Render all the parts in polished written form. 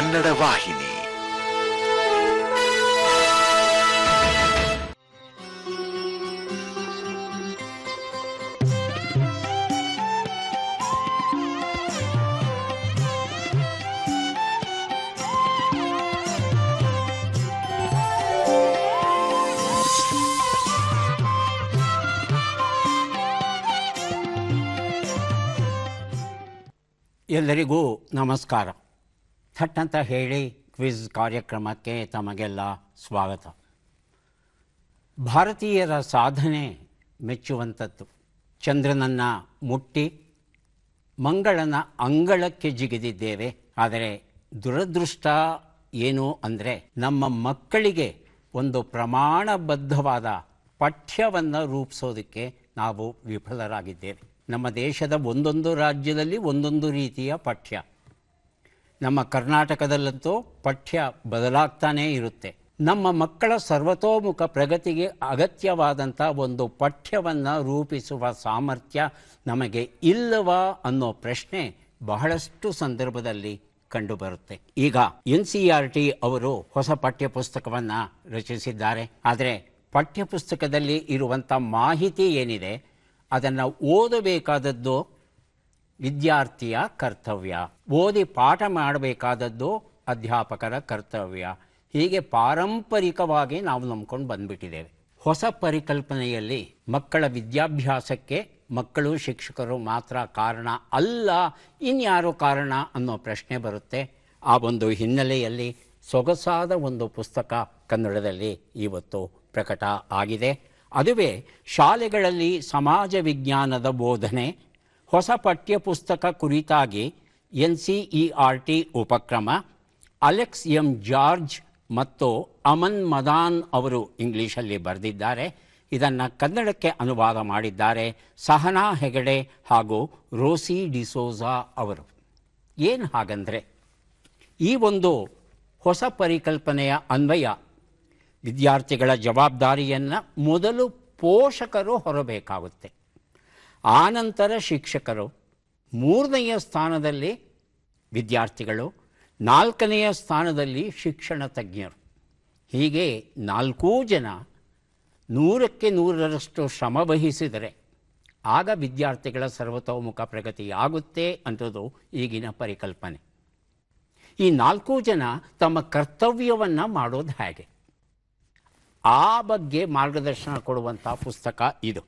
ಕನ್ನಡ ವಾಹಿನಿ. ಎಲ್ಲರಿಗೂ ನಮಸ್ಕಾರ. ಥಟ್ ಅಂತ ಹೇಳಿ ಕ್ವಿಜ್ ಕಾರ್ಯಕ್ರಮಕ್ಕೆ ತಮಗೆಲ್ಲ ಸ್ವಾಗತ. ಭಾರತೀಯರ ಸಾಧನೆ ಮೆಚ್ಚುವಂಥದ್ದು. ಚಂದ್ರನನ್ನು ಮುಟ್ಟಿ ಮಂಗಳನ ಅಂಗಳಕ್ಕೆ ಜಿಗಿದಿದ್ದೇವೆ. ಆದರೆ ದುರದೃಷ್ಟ ಏನು ಅಂದರೆ ನಮ್ಮ ಮಕ್ಕಳಿಗೆ ಒಂದು ಪ್ರಮಾಣಬದ್ಧವಾದ ಪಠ್ಯವನ್ನು ರೂಪಿಸೋದಕ್ಕೆ ನಾವು ವಿಫಲರಾಗಿದ್ದೇವೆ. ನಮ್ಮ ದೇಶದ ಒಂದೊಂದು ರಾಜ್ಯದಲ್ಲಿ ಒಂದೊಂದು ರೀತಿಯ ಪಠ್ಯ. ನಮ್ಮ ಕರ್ನಾಟಕದಲ್ಲಂತೂ ಪಠ್ಯ ಬದಲಾಗ್ತಾನೇ ಇರುತ್ತೆ. ನಮ್ಮ ಮಕ್ಕಳ ಸರ್ವತೋಮುಖ ಪ್ರಗತಿಗೆ ಅಗತ್ಯವಾದಂಥ ಒಂದು ಪಠ್ಯವನ್ನು ರೂಪಿಸುವ ಸಾಮರ್ಥ್ಯ ನಮಗೆ ಇಲ್ಲವಾ ಅನ್ನೋ ಪ್ರಶ್ನೆ ಬಹಳಷ್ಟು ಸಂದರ್ಭದಲ್ಲಿ ಕಂಡುಬರುತ್ತೆ. ಈಗ NCERT ಅವರು ಹೊಸ ಪಠ್ಯಪುಸ್ತಕವನ್ನು ರಚಿಸಿದ್ದಾರೆ. ಆದರೆ ಪಠ್ಯಪುಸ್ತಕದಲ್ಲಿ ಇರುವಂಥ ಮಾಹಿತಿ ಏನಿದೆ ಅದನ್ನು ಓದಬೇಕಾದದ್ದು ವಿದ್ಯಾರ್ಥಿಯ ಕರ್ತವ್ಯ, ಓದಿ ಪಾಠ ಮಾಡಬೇಕಾದದ್ದು ಅಧ್ಯಾಪಕರ ಕರ್ತವ್ಯ. ಹೀಗೆ ಪಾರಂಪರಿಕವಾಗಿ ನಾವು ನಂಬ್ಕೊಂಡು ಬಂದುಬಿಟ್ಟಿದ್ದೇವೆ. ಹೊಸ ಪರಿಕಲ್ಪನೆಯಲ್ಲಿ ಮಕ್ಕಳ ವಿದ್ಯಾಭ್ಯಾಸಕ್ಕೆ ಮಕ್ಕಳು ಶಿಕ್ಷಕರು ಮಾತ್ರ ಕಾರಣ ಅಲ್ಲ, ಇನ್ಯಾರು ಕಾರಣ ಅನ್ನೋ ಪ್ರಶ್ನೆ ಬರುತ್ತೆ. ಆ ಒಂದು ಹಿನ್ನೆಲೆಯಲ್ಲಿ ಸೊಗಸಾದ ಒಂದು ಪುಸ್ತಕ ಕನ್ನಡದಲ್ಲಿ ಇವತ್ತು ಪ್ರಕಟ ಆಗಿದೆ. ಅದುವೇ ಶಾಲೆಗಳಲ್ಲಿ ಸಮಾಜ ವಿಜ್ಞಾನದ ಬೋಧನೆ. ಹೊಸ ಪಠ್ಯಪುಸ್ತಕ ಕುರಿತಾಗಿ NCERT ಉಪಕ್ರಮ. Alex M. ಜಾರ್ಜ್ ಮತ್ತು ಅಮನ್ ಮದಾನ್ ಅವರು ಇಂಗ್ಲೀಷಲ್ಲಿ ಬರೆದಿದ್ದಾರೆ. ಇದನ್ನು ಕನ್ನಡಕ್ಕೆ ಅನುವಾದ ಮಾಡಿದ್ದಾರೆ ಸಹನಾ ಹೆಗಡೆ ಹಾಗೂ ರೋಸಿ ಡಿಸೋಜಾ ಅವರು. ಏನು ಹಾಗಂದರೆ, ಈ ಒಂದು ಹೊಸ ಪರಿಕಲ್ಪನೆಯ ಅನ್ವಯ ವಿದ್ಯಾರ್ಥಿಗಳ ಜವಾಬ್ದಾರಿಯನ್ನು ಮೊದಲು ಪೋಷಕರು ಹೊರಬೇಕಾಗುತ್ತೆ. ಆನಂತರ ಶಿಕ್ಷಕರು, ಮೂರನೆಯ ಸ್ಥಾನದಲ್ಲಿ ವಿದ್ಯಾರ್ಥಿಗಳು, ನಾಲ್ಕನೆಯ ಸ್ಥಾನದಲ್ಲಿ ಶಿಕ್ಷಣ ತಜ್ಞರು. ಹೀಗೆ ನಾಲ್ಕೂ ಜನ 100ಕ್ಕೆ 100ರಷ್ಟು ಶ್ರಮ ವಹಿಸಿದರೆ ಆಗ ವಿದ್ಯಾರ್ಥಿಗಳ ಸರ್ವತೋಮುಖ ಪ್ರಗತಿಯಾಗುತ್ತೆ ಅನ್ನೋದು ಈಗಿನ ಪರಿಕಲ್ಪನೆ. ಈ ನಾಲ್ಕೂ ಜನ ತಮ್ಮ ಕರ್ತವ್ಯವನ್ನು ಮಾಡೋದು ಹೇಗೆ, ಆ ಬಗ್ಗೆ ಮಾರ್ಗದರ್ಶನ ಕೊಡುವಂಥ ಪುಸ್ತಕ ಇದು.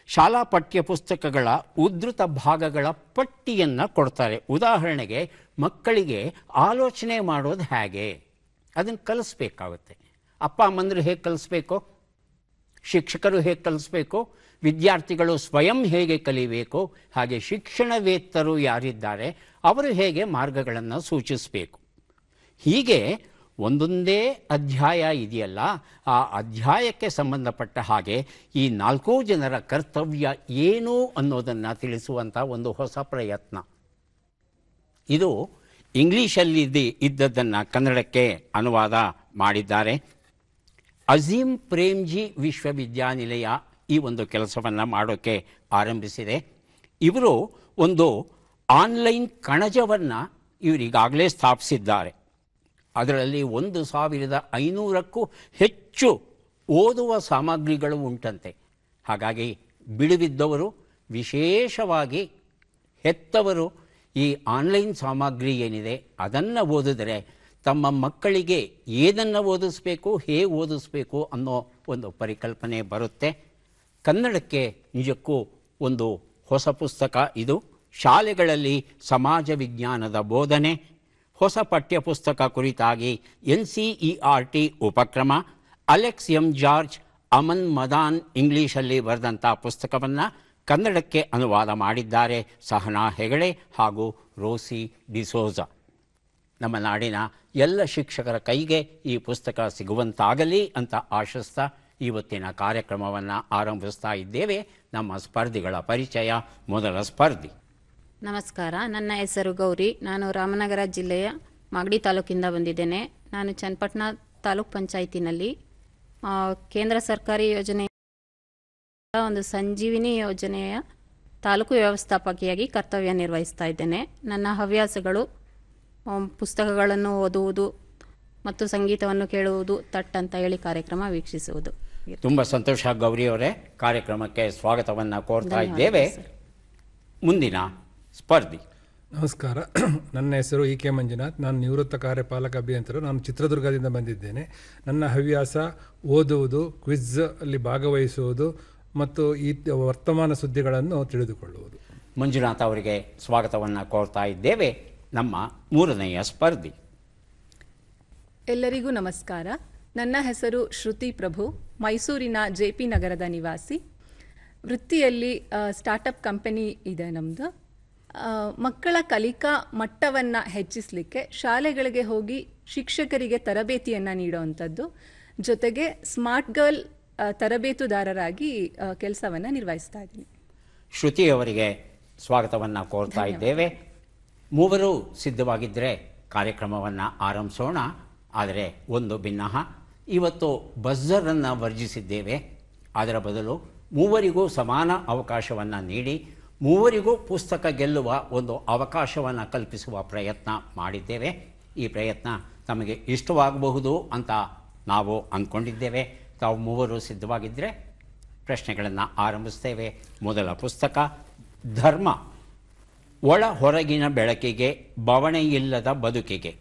ಶಾಲಾ ಪಠ್ಯಪುಸ್ತಕಗಳ ಉದ್ಧೃತ ಭಾಗಗಳ ಪಟ್ಟಿಯನ್ನು ಕೊಡ್ತಾರೆ. ಉದಾಹರಣೆಗೆ, ಮಕ್ಕಳಿಗೆ ಆಲೋಚನೆ ಮಾಡೋದು ಹೇಗೆ ಅದನ್ನು ಕಲಿಸ್ಬೇಕಾಗುತ್ತೆ. ಅಪ್ಪ ಅಮ್ಮಂದರು ಹೇಗೆ ಕಲಿಸ್ಬೇಕು, ಶಿಕ್ಷಕರು ಹೇಗೆ ಕಲಿಸ್ಬೇಕು, ವಿದ್ಯಾರ್ಥಿಗಳು ಸ್ವಯಂ ಹೇಗೆ ಕಲಿಬೇಕು, ಹಾಗೆ ಶಿಕ್ಷಣವೇತ್ತರು ಯಾರಿದ್ದಾರೆ ಅವರು ಹೇಗೆ ಮಾರ್ಗಗಳನ್ನು ಸೂಚಿಸಬೇಕು. ಹೀಗೆ ಒಂದೊಂದೇ ಅಧ್ಯಾಯ ಇದೆಯಲ್ಲ, ಆ ಅಧ್ಯಾಯಕ್ಕೆ ಸಂಬಂಧಪಟ್ಟ ಹಾಗೆ ಈ ನಾಲ್ಕೂ ಜನರ ಕರ್ತವ್ಯ ಏನು ಅನ್ನೋದನ್ನು ತಿಳಿಸುವಂಥ ಒಂದು ಹೊಸ ಪ್ರಯತ್ನ. ಇದು ಇಂಗ್ಲೀಷಲ್ಲಿ ಇದ್ದದ್ದನ್ನು ಕನ್ನಡಕ್ಕೆ ಅನುವಾದ ಮಾಡಿದ್ದಾರೆ. ಅಜೀಂ ಪ್ರೇಮ್ಜಿ ವಿಶ್ವವಿದ್ಯಾನಿಲಯ ಈ ಒಂದು ಕೆಲಸವನ್ನು ಮಾಡೋಕ್ಕೆ ಆರಂಭಿಸಿದೆ. ಇವರು ಒಂದು ಆನ್ಲೈನ್ ಕಣಜವನ್ನು ಇವರಿಗಾಗಲೇ ಸ್ಥಾಪಿಸಿದ್ದಾರೆ. ಅದರಲ್ಲಿ 1500ಕ್ಕೂ ಹೆಚ್ಚು ಓದುವ ಸಾಮಗ್ರಿಗಳು ಉಂಟಂತೆ. ಹಾಗಾಗಿ ಬಿಡುವಿದ್ದವರು, ವಿಶೇಷವಾಗಿ ಹೆತ್ತವರು ಈ ಆನ್ಲೈನ್ ಸಾಮಗ್ರಿ ಏನಿದೆ ಅದನ್ನು ಓದಿದರೆ ತಮ್ಮ ಮಕ್ಕಳಿಗೆ ಏನನ್ನು ಓದಿಸ್ಬೇಕು, ಹೇಗೆ ಓದಿಸ್ಬೇಕು ಅನ್ನೋ ಒಂದು ಪರಿಕಲ್ಪನೆ ಬರುತ್ತೆ. ಕನ್ನಡಕ್ಕೆ ನಿಜಕ್ಕೂ ಒಂದು ಹೊಸ ಪುಸ್ತಕ ಇದು. ಶಾಲೆಗಳಲ್ಲಿ ಸಮಾಜ ವಿಜ್ಞಾನದ ಬೋಧನೆ. ಹೊಸ ಪಠ್ಯಪುಸ್ತಕ ಕುರಿತಾಗಿ NCERT ಉಪಕ್ರಮ. Alex M. ಜಾರ್ಜ್, ಅಮನ್ ಮದಾನ್ ಇಂಗ್ಲೀಷಲ್ಲಿ ಬರೆದಂಥ ಪುಸ್ತಕವನ್ನು ಕನ್ನಡಕ್ಕೆ ಅನುವಾದ ಮಾಡಿದ್ದಾರೆ ಸಹನಾ ಹೆಗಡೆ ಹಾಗೂ ರೋಸಿ ಡಿಸೋಜಾ. ನಮ್ಮ ನಾಡಿನ ಎಲ್ಲ ಶಿಕ್ಷಕರ ಕೈಗೆ ಈ ಪುಸ್ತಕ ಸಿಗುವಂತಾಗಲಿ ಅಂತ ಆಶಿಸ್ತಾ ಇವತ್ತಿನ ಕಾರ್ಯಕ್ರಮವನ್ನು ಆರಂಭಿಸ್ತಾ ಇದ್ದೇವೆ. ನಮ್ಮ ಸ್ಪರ್ಧಿಗಳ ಪರಿಚಯ. ಮೊದಲ ಸ್ಪರ್ಧಿ. ನಮಸ್ಕಾರ, ನನ್ನ ಹೆಸರು ಗೌರಿ. ನಾನು ರಾಮನಗರ ಜಿಲ್ಲೆಯ ಮಾಗಡಿ ತಾಲೂಕಿಂದ ಬಂದಿದ್ದೇನೆ. ನಾನು ಚನ್ನಪಟ್ಟಣ ತಾಲೂಕ್ ಪಂಚಾಯಿತಿನಲ್ಲಿ ಕೇಂದ್ರ ಸರ್ಕಾರಿ ಯೋಜನೆ ಒಂದು ಸಂಜೀವಿನಿ ಯೋಜನೆಯ ತಾಲೂಕು ವ್ಯವಸ್ಥಾಪಕಿಯಾಗಿ ಕರ್ತವ್ಯ ನಿರ್ವಹಿಸ್ತಾ ಇದ್ದೇನೆ. ನನ್ನ ಹವ್ಯಾಸಗಳು ಪುಸ್ತಕಗಳನ್ನು ಓದುವುದು ಮತ್ತು ಸಂಗೀತವನ್ನು ಕೇಳುವುದು ತಟ್ ಅಂತ ಹೇಳಿ ಕಾರ್ಯಕ್ರಮ ವೀಕ್ಷಿಸುವುದು. ತುಂಬ ಸಂತೋಷ ಗೌರಿಯವರೇ, ಕಾರ್ಯಕ್ರಮಕ್ಕೆ ಸ್ವಾಗತವನ್ನು ಕೋರ್ತಾ ಇದ್ದೇವೆ. ಮುಂದಿನ ಸ್ಪರ್ಧಿ. ನಮಸ್ಕಾರ, ನನ್ನ ಹೆಸರು ಕೆ ಮಂಜುನಾಥ್. ನಾನು ನಿವೃತ್ತ ಕಾರ್ಯಪಾಲಕ ಅಭಿಯಂತರು. ನಾನು ಚಿತ್ರದುರ್ಗದಿಂದ ಬಂದಿದ್ದೇನೆ. ನನ್ನ ಹವ್ಯಾಸ ಓದುವುದು, ಕ್ವಿಜ್ ಅಲ್ಲಿ ಭಾಗವಹಿಸುವುದು ಮತ್ತು ಈ ವರ್ತಮಾನ ಸುದ್ದಿಗಳನ್ನು ತಿಳಿದುಕೊಳ್ಳುವುದು. ಮಂಜುನಾಥ್ ಅವರಿಗೆ ಸ್ವಾಗತವನ್ನು ಕೋರ್ತಾ ಇದ್ದೇವೆ. ನಮ್ಮ ಮೂರನೆಯ ಸ್ಪರ್ಧಿ. ಎಲ್ಲರಿಗೂ ನಮಸ್ಕಾರ. ನನ್ನ ಹೆಸರು ಶ್ರುತಿ ಪ್ರಭು, ಮೈಸೂರಿನ JP ನಗರದ ನಿವಾಸಿ. ವೃತ್ತಿಯಲ್ಲಿ ಸ್ಟಾರ್ಟಪ್ ಕಂಪನಿ ಇದೆ ನಮ್ಮದು. ಮಕ್ಕಳ ಕಲಿಕಾ ಮಟ್ಟವನ್ನು ಹೆಚ್ಚಿಸಲಿಕ್ಕೆ ಶಾಲೆಗಳಿಗೆ ಹೋಗಿ ಶಿಕ್ಷಕರಿಗೆ ತರಬೇತಿಯನ್ನು ನೀಡುವಂಥದ್ದು, ಜೊತೆಗೆ ಸ್ಮಾರ್ಟ್ ಗರ್ಲ್ ತರಬೇತುದಾರರಾಗಿ ಕೆಲಸವನ್ನು ನಿರ್ವಹಿಸ್ತಾ ಇದ್ದೀನಿ. ಶ್ರುತಿ ಅವರಿಗೆ ಸ್ವಾಗತವನ್ನು ಕೋರ್ತಾ ಇದ್ದೇವೆ. ಮೂವರು ಸಿದ್ಧವಾಗಿದ್ದರೆ ಕಾರ್ಯಕ್ರಮವನ್ನು ಆರಂಭಿಸೋಣ. ಆದರೆ ಒಂದು ಭಿನ್ನಹ, ಇವತ್ತು ಬಜರನ್ನು ವರ್ಜಿಸಿದ್ದೇವೆ. ಅದರ ಬದಲು ಮೂವರಿಗೂ ಸಮಾನ ಅವಕಾಶವನ್ನು ನೀಡಿ ಮೂವರಿಗೂ ಪುಸ್ತಕ ಗೆಲ್ಲುವ ಒಂದು ಅವಕಾಶವನ್ನು ಕಲ್ಪಿಸುವ ಪ್ರಯತ್ನ ಮಾಡಿದ್ದೇವೆ. ಈ ಪ್ರಯತ್ನ ತಮಗೆ ಇಷ್ಟವಾಗಬಹುದು ಅಂತ ನಾವು ಅಂದ್ಕೊಂಡಿದ್ದೇವೆ. ತಾವು ಮೂವರು ಸಿದ್ಧವಾಗಿದ್ದರೆ ಪ್ರಶ್ನೆಗಳನ್ನು ಆರಂಭಿಸ್ತೇವೆ. ಮೊದಲ ಪುಸ್ತಕ ಧರ್ಮ, ಒಳ ಹೊರಗಿನ ಬೆಳಕಿಗೆ ಬವಣೆಯಿಲ್ಲದ ಬದುಕಿಗೆ,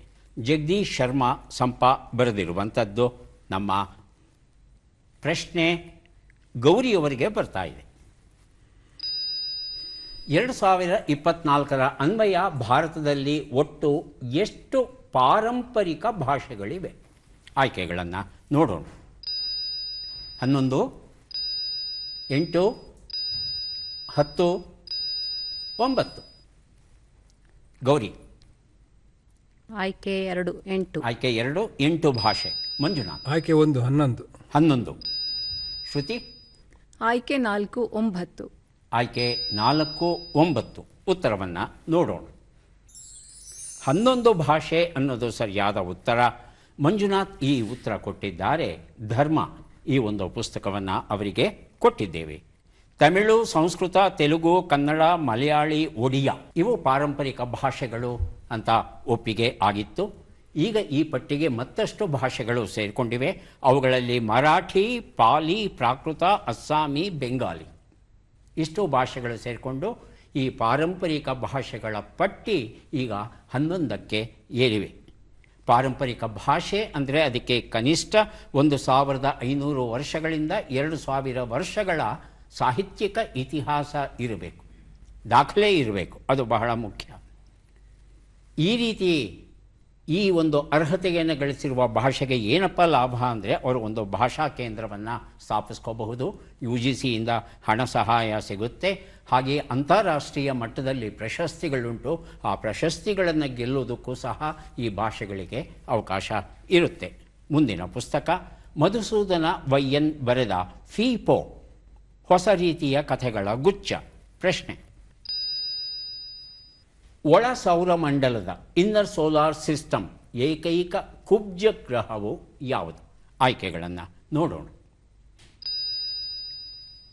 ಜಗದೀಶ್ ಶರ್ಮಾ ಸಂಪಾ ಬರೆದಿರುವಂಥದ್ದು. ನಮ್ಮ ಪ್ರಶ್ನೆ ಗೌರಿಯವರಿಗೆ ಬರ್ತಾ ಇದೆ. 2024 ಅನ್ವಯ ಭಾರತದಲ್ಲಿ ಒಟ್ಟು ಎಷ್ಟು ಪಾರಂಪರಿಕ ಭಾಷೆಗಳಿವೆ? ಆಯ್ಕೆಗಳನ್ನು ನೋಡೋಣ. 11, 8, 10, 9. ಗೌರಿ. ಆಯ್ಕೆ 2 8. ಆಯ್ಕೆ 2 8 ಭಾಷೆ. ಮಂಜುನಾಥ್. ಆಯ್ಕೆ 1 11. 11. ಶ್ರುತಿ. ಆಯ್ಕೆ 4 9. ಆಯ್ಕೆ 4 9. ಉತ್ತರವನ್ನು ನೋಡೋಣ. 11 ಭಾಷೆ ಅನ್ನೋದು ಸರಿಯಾದ ಉತ್ತರ. ಮಂಜುನಾಥ್ ಈ ಉತ್ತರ ಕೊಟ್ಟಿದ್ದಾರೆ. ಧರ್ಮ ಈ ಒಂದು ಪುಸ್ತಕವನ್ನು ಅವರಿಗೆ ಕೊಟ್ಟಿದ್ದೇವೆ. ತಮಿಳು, ಸಂಸ್ಕೃತ, ತೆಲುಗು, ಕನ್ನಡ, ಮಲಯಾಳಿ, ಒಡಿಯಾ ಇವು ಪಾರಂಪರಿಕ ಭಾಷೆಗಳು ಅಂತ ಒಪ್ಪಿಗೆ ಆಗಿತ್ತು. ಈಗ ಈ ಪಟ್ಟಿಗೆ ಮತ್ತಷ್ಟು ಭಾಷೆಗಳು ಸೇರಿಕೊಂಡಿವೆ. ಅವುಗಳಲ್ಲಿ ಮರಾಠಿ, ಪಾಲಿ, ಪ್ರಾಕೃತ, ಅಸ್ಸಾಮಿ, ಬೆಂಗಾಲಿ ಇಷ್ಟು ಭಾಷೆಗಳು ಸೇರಿಕೊಂಡು ಈ ಪಾರಂಪರಿಕ ಭಾಷೆಗಳ ಪಟ್ಟಿ ಈಗ 11ಕ್ಕೆ ಏರಿವೆ. ಪಾರಂಪರಿಕ ಭಾಷೆ ಅಂದರೆ ಅದಕ್ಕೆ ಕನಿಷ್ಠ 1500 ವರ್ಷಗಳಿಂದ 2000 ವರ್ಷಗಳ ಸಾಹಿತ್ಯಿಕ ಇತಿಹಾಸ ಇರಬೇಕು, ದಾಖಲೆ ಇರಬೇಕು. ಅದು ಬಹಳ ಮುಖ್ಯ. ಈ ರೀತಿ ಈ ಒಂದು ಅರ್ಹತೆಯನ್ನು ಗಳಿಸಿರುವ ಭಾಷೆಗೆ ಏನಪ್ಪ ಲಾಭ ಅಂದರೆ ಅವರು ಒಂದು ಭಾಷಾ ಕೇಂದ್ರವನ್ನು ಸ್ಥಾಪಿಸ್ಕೋಬಹುದು. UGCಯಿಂದ ಹಣ ಸಹಾಯ ಸಿಗುತ್ತೆ. ಹಾಗೆಯೇ ಅಂತಾರಾಷ್ಟ್ರೀಯ ಮಟ್ಟದಲ್ಲಿ ಪ್ರಶಸ್ತಿಗಳುಂಟು. ಆ ಪ್ರಶಸ್ತಿಗಳನ್ನು ಗೆಲ್ಲುವುದಕ್ಕೂ ಸಹ ಈ ಭಾಷೆಗಳಿಗೆ ಅವಕಾಶ ಇರುತ್ತೆ. ಮುಂದಿನ ಪುಸ್ತಕ ಮಧುಸೂದನ YN ಬರೆದ ಫೀಪೋ, ಹೊಸ ರೀತಿಯ ಕಥೆಗಳ ಗುಚ್ಛ. ಪ್ರಶ್ನೆ, ಒಳ ಸೌರಮಂಡಲದ ಇನ್ನರ್ ಸೋಲಾರ್ ಸಿಸ್ಟಮ್ ಏಕೈಕ ಕುಬ್ಜ ಗ್ರಹವು ಯಾವುದು? ಆಯ್ಕೆಗಳನ್ನು ನೋಡೋಣ.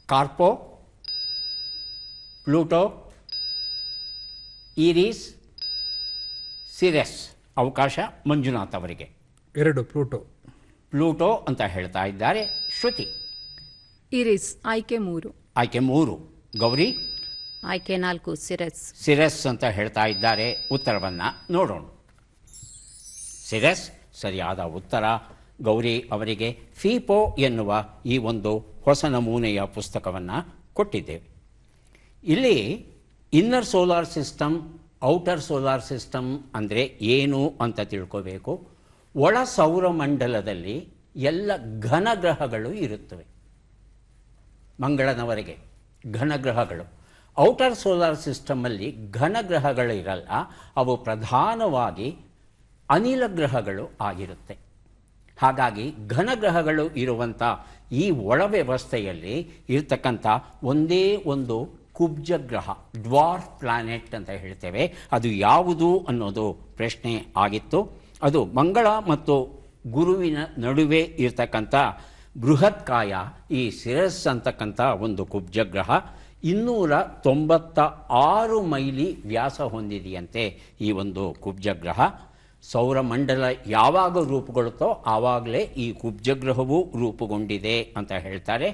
ಕಾರ್ಪೋ, ಪ್ಲೂಟೋ, ಈರಿಸ್, ಸಿರೆಸ್. ಅವಕಾಶ ಮಂಜುನಾಥ್ ಅವರಿಗೆ. 2 ಪ್ಲೂಟೋ. ಪ್ಲೂಟೋ ಅಂತ ಹೇಳ್ತಾ ಇದ್ದಾರೆ. ಶ್ರುತಿ. ಇರಿಸ್. ಆಯ್ಕೆ 3. ಆಯ್ಕೆ 3. ಗೌರಿ. ಆಯ್ಕೆ 4 ಸಿರೆಸ್. ಸಿರೆಸ್ ಅಂತ ಹೇಳ್ತಾ ಇದ್ದಾರೆ. ಉತ್ತರವನ್ನು ನೋಡೋಣ. ಸಿರೆಸ್ ಸರಿಯಾದ ಉತ್ತರ. ಗೌರಿ ಅವರಿಗೆ ಫೀಪೋ ಎನ್ನುವ ಈ ಒಂದು ಹೊಸ ನಮೂನೆಯ ಪುಸ್ತಕವನ್ನು ಕೊಟ್ಟಿದ್ದೇವೆ. ಇಲ್ಲಿ inner solar system, outer solar system ಅಂದರೆ ಏನು ಅಂತ ತಿಳ್ಕೋಬೇಕು. ಒಳ ಸೌರಮಂಡಲದಲ್ಲಿ ಎಲ್ಲ ಘನಗ್ರಹಗಳು ಇರುತ್ತವೆ. ಮಂಗಳನವರೆಗೆ ಘನಗ್ರಹಗಳು. ಔಟರ್ ಸೋಲಾರ್ ಸಿಸ್ಟಮಲ್ಲಿ ಘನಗ್ರಹಗಳಿರಲ್ಲ. ಅವು ಪ್ರಧಾನವಾಗಿ ಅನಿಲ ಗ್ರಹಗಳು ಆಗಿರುತ್ತೆ. ಹಾಗಾಗಿ ಘನಗ್ರಹಗಳು ಇರುವಂಥ ಈ ಒಳ ವ್ಯವಸ್ಥೆಯಲ್ಲಿ ಇರ್ತಕ್ಕಂಥ ಒಂದೇ ಒಂದು ಕುಬ್ಜ ಗ್ರಹ, ಡ್ವಾರ್ಫ್ ಪ್ಲಾನೆಟ್ ಅಂತ ಹೇಳ್ತೇವೆ. ಅದು ಯಾವುದು ಅನ್ನೋದು ಪ್ರಶ್ನೆ ಆಗಿತ್ತು. ಅದು ಮಂಗಳ ಮತ್ತು ಗುರುವಿನ ನಡುವೆ ಇರ್ತಕ್ಕಂಥ ಬೃಹತ್ಕಾಯ ಈ ಸಿರಸ್ ಅಂತಕ್ಕಂಥ ಒಂದು ಕುಬ್ಜ ಗ್ರಹ. 296 ಮೈಲಿ ವ್ಯಾಸ ಹೊಂದಿದೆಯಂತೆ ಈ ಒಂದು ಕುಬ್ಜಗ್ರಹ. ಸೌರಮಂಡಲ ಯಾವಾಗ ರೂಪುಗೊಳ್ಳುತ್ತೋ ಆವಾಗಲೇ ಈ ಕುಬ್ಜಗ್ರಹವು ರೂಪುಗೊಂಡಿದೆ ಅಂತ ಹೇಳ್ತಾರೆ.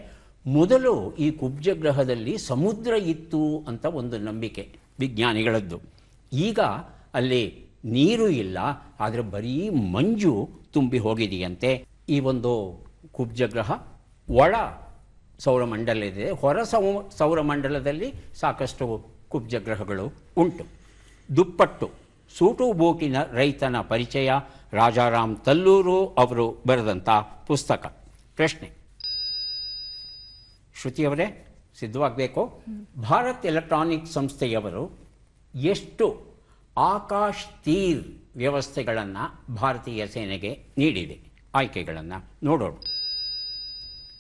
ಮೊದಲು ಈ ಕುಬ್ಜಗ್ರಹದಲ್ಲಿ ಸಮುದ್ರ ಇತ್ತು ಅಂತ ಒಂದು ನಂಬಿಕೆ ವಿಜ್ಞಾನಿಗಳದ್ದು. ಈಗ ಅಲ್ಲಿ ನೀರು ಇಲ್ಲ, ಆದರೆ ಬರೀ ಮಂಜು ತುಂಬಿ ಹೋಗಿದೆಯಂತೆ. ಈ ಒಂದು ಕುಬ್ಜಗ್ರಹ ಒಳ ಸೌರಮಂಡಲ ಇದೆ. ಹೊರ ಸೌರಮಂಡಲದಲ್ಲಿ ಸಾಕಷ್ಟು ಕುಬ್ಜಗ್ರಹಗಳು ಉಂಟು. ದುಪ್ಪಟ್ಟು ಸೂಟು ಬೋಟಿನ ರೈತನ ಪರಿಚಯ, ರಾಜಾರಾಮ್ ತಲ್ಲೂರು ಅವರು ಬರೆದಂಥ ಪುಸ್ತಕ. ಪ್ರಶ್ನೆ, ಶ್ರುತಿಯವರೇ ಸಿದ್ಧವಾಗಬೇಕು. ಭಾರತ್ ಎಲೆಕ್ಟ್ರಾನಿಕ್ ಸಂಸ್ಥೆಯವರು ಎಷ್ಟು ಆಕಾಶ್ ತೀರ್ ವ್ಯವಸ್ಥೆಗಳನ್ನು ಭಾರತೀಯ ಸೇನೆಗೆ ನೀಡಿದೆ? ಆಯ್ಕೆಗಳನ್ನು ನೋಡೋಣ.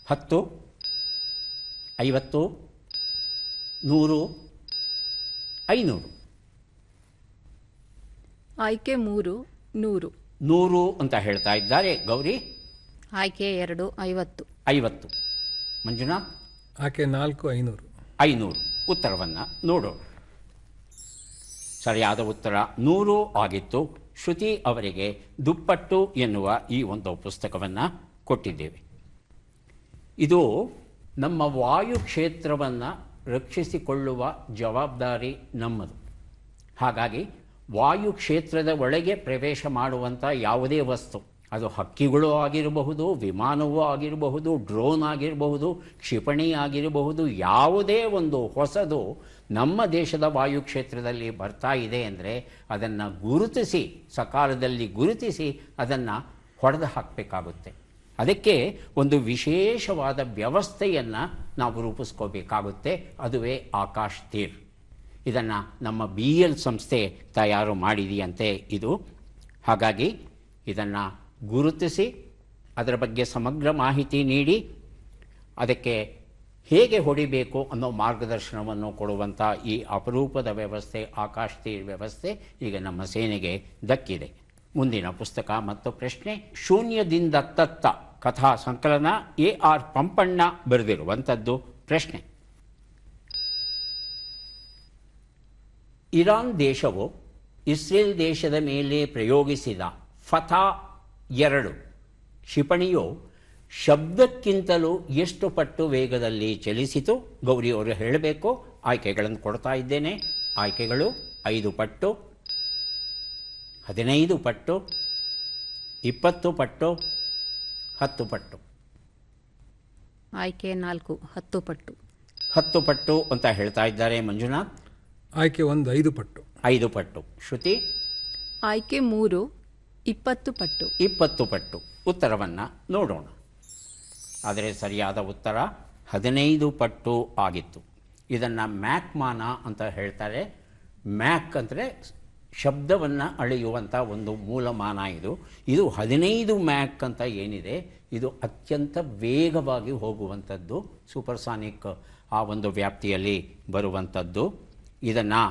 10, 50, 100, 500. ಆಯ್ಕೆ 3 100. 100 ಅಂತ ಹೇಳ್ತಾ ಇದ್ದಾರೆ. ಗೌರಿ? ಆಯ್ಕೆ 2 50. 50. ಮಂಜುನಾಥ್? ಆಕೆ 4 500. 500. ಉತ್ತರವನ್ನು ನೋಡೋಣ. ಸರಿಯಾದ ಉತ್ತರ 100 ಆಗಿತ್ತು. ಶ್ರುತಿ ಅವರಿಗೆ ದುಪ್ಪಟ್ಟು ಎನ್ನುವ ಈ ಒಂದು ಪುಸ್ತಕವನ್ನು ಕೊಟ್ಟಿದ್ದೇವೆ. ಇದು ನಮ್ಮ ವಾಯುಕ್ಷೇತ್ರವನ್ನು ರಕ್ಷಿಸಿಕೊಳ್ಳುವ ಜವಾಬ್ದಾರಿ ನಮ್ಮದು. ಹಾಗಾಗಿ ವಾಯುಕ್ಷೇತ್ರದ ಒಳಗೆ ಪ್ರವೇಶ ಮಾಡುವಂಥ ಯಾವುದೇ ವಸ್ತು, ಅದು ಹಕ್ಕಿಗಳು ಆಗಿರಬಹುದು, ವಿಮಾನವೂ ಆಗಿರಬಹುದು, ಡ್ರೋನ್ ಆಗಿರಬಹುದು, ಕ್ಷಿಪಣಿ ಆಗಿರಬಹುದು, ಯಾವುದೇ ಒಂದು ಹೊಸದು ನಮ್ಮ ದೇಶದ ವಾಯುಕ್ಷೇತ್ರದಲ್ಲಿ ಬರ್ತಾ ಇದೆ ಅಂದರೆ ಅದನ್ನು ಗುರುತಿಸಿ, ಸಕಾಲದಲ್ಲಿ ಗುರುತಿಸಿ ಅದನ್ನು ಹೊಡೆದು ಹಾಕಬೇಕಾಗುತ್ತೆ. ಅದಕ್ಕೆ ಒಂದು ವಿಶೇಷವಾದ ವ್ಯವಸ್ಥೆಯನ್ನು ನಾವು ರೂಪಿಸ್ಕೋಬೇಕಾಗುತ್ತೆ. ಅದುವೇ ಆಕಾಶ್ ತೀರ್. ಇದನ್ನು ನಮ್ಮ BL ಸಂಸ್ಥೆ ತಯಾರು ಮಾಡಿದೆಯಂತೆ ಇದು. ಹಾಗಾಗಿ ಇದನ್ನು ಗುರುತಿಸಿ ಅದರ ಬಗ್ಗೆ ಸಮಗ್ರ ಮಾಹಿತಿ ನೀಡಿ ಅದಕ್ಕೆ ಹೇಗೆ ಹೊಡಿಬೇಕು ಅನ್ನೋ ಮಾರ್ಗದರ್ಶನವನ್ನು ಕೊಡುವಂಥ ಈ ಅಪರೂಪದ ವ್ಯವಸ್ಥೆ ಆಕಾಶ್ ತೀರ್ ವ್ಯವಸ್ಥೆ ಈಗ ನಮ್ಮ ಸೇನೆಗೆ ದಕ್ಕಿದೆ. ಮುಂದಿನ ಪುಸ್ತಕ ಮತ್ತು ಪ್ರಶ್ನೆ, ಶೂನ್ಯದಿಂದ ತತ್ತ ಕಥಾ ಸಂಕಲನ, AR ಪಂಪಣ್ಣ ಬರೆದಿರುವಂಥದ್ದು. ಪ್ರಶ್ನೆ, ಇರಾನ್ ದೇಶವು ಇಸ್ರೇಲ್ ದೇಶದ ಮೇಲೆ ಪ್ರಯೋಗಿಸಿದ ಫಥಾ 2 ಕ್ಷಿಪಣಿಯು ಶಬ್ದಕ್ಕಿಂತಲೂ ಎಷ್ಟು ಪಟ್ಟು ವೇಗದಲ್ಲಿ ಚಲಿಸಿತು? ಗೌರಿಯವರು ಹೇಳಬೇಕು. ಆಯ್ಕೆಗಳನ್ನು ಕೊಡ್ತಾ ಇದ್ದೇನೆ. ಆಯ್ಕೆಗಳು 5 ಪಟ್ಟು, 15 ಪಟ್ಟು, 20 ಪಟ್ಟು, 10 ಪಟ್ಟು. ಆಯ್ಕೆ 4 10 ಪಟ್ಟು. 10 ಪಟ್ಟು ಅಂತ ಹೇಳ್ತಾ ಇದ್ದಾರೆ ಮಂಜುನಾಥ್. ಆಯ್ಕೆ 1 5 ಪಟ್ಟು. 5 ಪಟ್ಟು. ಶ್ರುತಿ? ಆಯ್ಕೆ 3 20 ಪಟ್ಟು. 20 ಪಟ್ಟು. ಉತ್ತರವನ್ನು ನೋಡೋಣ. ಆದರೆ ಸರಿಯಾದ ಉತ್ತರ 15 ಪಟ್ಟು ಆಗಿತ್ತು. ಇದನ್ನು ಮ್ಯಾಕ್ ಮಾನ ಅಂತ ಹೇಳ್ತಾರೆ. ಮ್ಯಾಕ್ ಅಂದರೆ ಶಬ್ದವನ್ನು ಅಳೆಯುವಂಥ ಒಂದು ಮೂಲಮಾನ ಇದು. ಇದು 15 ಮ್ಯಾಕ್ ಅಂತ ಏನಿದೆ, ಇದು ಅತ್ಯಂತ ವೇಗವಾಗಿ ಹೋಗುವಂಥದ್ದು, ಸೂಪರ್ಸಾನಿಕ್ ಆ ಒಂದು ವ್ಯಾಪ್ತಿಯಲ್ಲಿ ಬರುವಂಥದ್ದು. ಇದನ್ನು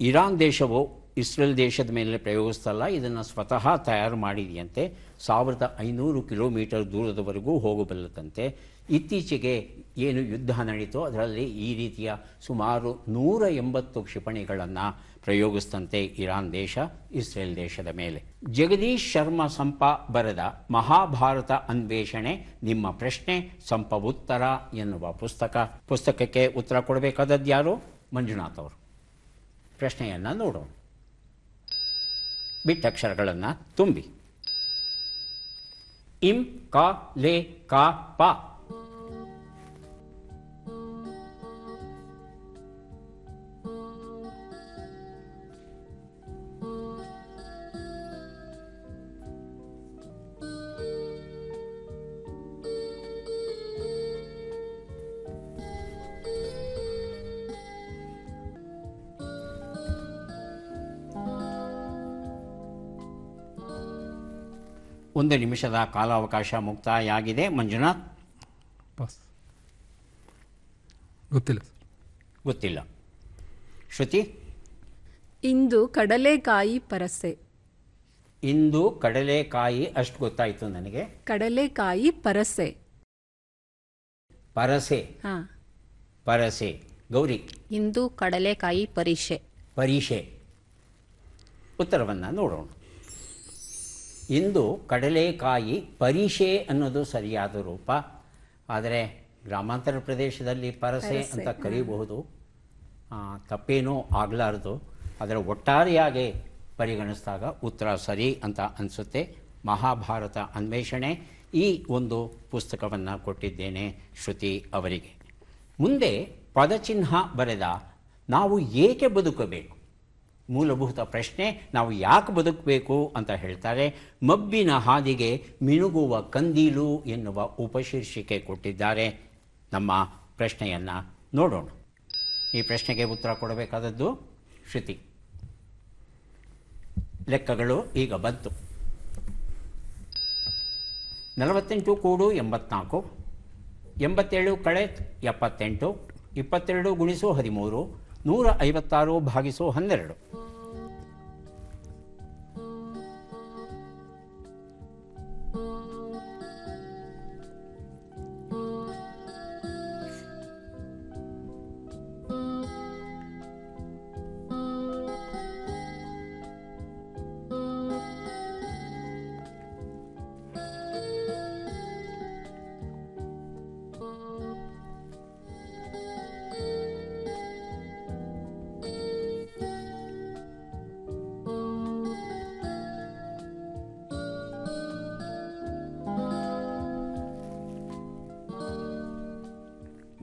ಇರಾನ್ ದೇಶವು ಇಸ್ರೇಲ್ ದೇಶದ ಮೇಲೆ ಪ್ರಯೋಗಿಸ್ತಲ್ಲ, ಇದನ್ನು ಸ್ವತಃ ತಯಾರು ಮಾಡಿದೆಯಂತೆ. 1500 ಕಿಲೋಮೀಟರ್ ದೂರದವರೆಗೂ ಹೋಗಬಲ್ಲದಂತೆ. ಇತ್ತೀಚೆಗೆ ಏನು ಯುದ್ಧ ನಡೀತೋ ಅದರಲ್ಲಿ ಈ ರೀತಿಯ ಸುಮಾರು 180 ಕ್ಷಿಪಣಿಗಳನ್ನು ಪ್ರಯೋಗಿಸ್ತಂತೆ ಇರಾನ್ ದೇಶ ಇಸ್ರೇಲ್ ದೇಶದ ಮೇಲೆ. ಜಗದೀಶ್ ಶರ್ಮಾ ಸಂಪ ಬರೆದ ಮಹಾಭಾರತ ಅನ್ವೇಷಣೆ ನಿಮ್ಮ ಪ್ರಶ್ನೆ ಸಂಪ ಉತ್ತರ ಎನ್ನುವ ಪುಸ್ತಕಕ್ಕೆ ಉತ್ತರ ಕೊಡಬೇಕಾದದ್ದು ಯಾರು? ಮಂಜುನಾಥ್ ಅವರು. ಪ್ರಶ್ನೆಯನ್ನು ನೋಡೋಣ. ಬಿಟ್ಟಕ್ಷರಗಳನ್ನು ತುಂಬಿ. ಇಂ ಕ ಲೇ ಕ ಪ. ಒಂದು ನಿಮಿಷದ ಕಾಲಾವಕಾಶ ಮುಕ್ತಾಯ ಆಗಿದೆ. ಮಂಜುನಾಥ್? ಪಾಸ್. ಗೊತ್ತಿಲ್ಲ ಸರ್. ಗೊತ್ತಿಲ್ಲ. ಶ್ರುತಿ? ಇಂದು ಕಡಲೆಕಾಯಿ ಪರಸೆ. ಇಂದು ಕಡಲೆಕಾಯಿ ಅಷ್ಟು ಗೊತ್ತಾಯಿತು ನನಗೆ. ಕಡಲೆಕಾಯಿ ಪರಸೆ. ಪರಸೆ. ಹಾ, ಪರಸೆ. ಗೌರಿ, ಇಂದು ಕಡಲೆಕಾಯಿ ಪರಿಷೆ. ಪರೀಕ್ಷೆ. ಉತ್ತರವನ್ನು ನೋಡೋಣ. ಇಂದು ಕಡಲೆಕಾಯಿ ಪರೀಕ್ಷೆ ಅನ್ನೋದು ಸರಿಯಾದ ರೂಪ. ಆದರೆ ಗ್ರಾಮಾಂತರ ಪ್ರದೇಶದಲ್ಲಿ ಪರಸೆ ಅಂತ ಕರೀಬಹುದು. ತಪ್ಪೇನೂ ಆಗಲಾರದು. ಅದರ ಒಟ್ಟಾರೆಯಾಗಿ ಪರಿಗಣಿಸಿದಾಗ ಉತ್ತರ ಸರಿ ಅಂತ ಅನಿಸುತ್ತೆ. ಮಹಾಭಾರತ ಅನ್ವೇಷಣೆ ಈ ಒಂದು ಪುಸ್ತಕವನ್ನು ಕೊಟ್ಟಿದ್ದೇನೆ ಶ್ರುತಿ ಅವರಿಗೆ. ಮುಂದೆ ಪದಚಿಹ್ನ ಬರೆದ ನಾವು ಏಕೆ ಬದುಕಬೇಕು, ಮೂಲಭೂತ ಪ್ರಶ್ನೆ. ನಾವು ಯಾಕೆ ಬದುಕಬೇಕು ಅಂತ ಹೇಳ್ತಾರೆ. ಮಬ್ಬಿನ ಹಾದಿಗೆ ಮಿನುಗುವ ಕಂದೀಲು ಎನ್ನುವ ಉಪಶೀರ್ಷಿಕೆ ಕೊಟ್ಟಿದ್ದಾರೆ. ನಮ್ಮ ಪ್ರಶ್ನೆಯನ್ನು ನೋಡೋಣ. ಈ ಪ್ರಶ್ನೆಗೆ ಉತ್ತರ ಕೊಡಬೇಕಾದದ್ದು ಶ್ರುತಿ. ಲೆಕ್ಕಗಳು ಈಗ ಬಂತು. 48 ಕೂಡು 84, 87 ಕಳೆ 78, 22 ಗುಣಿಸು 13, 156 ಭಾಗಿಸು 12.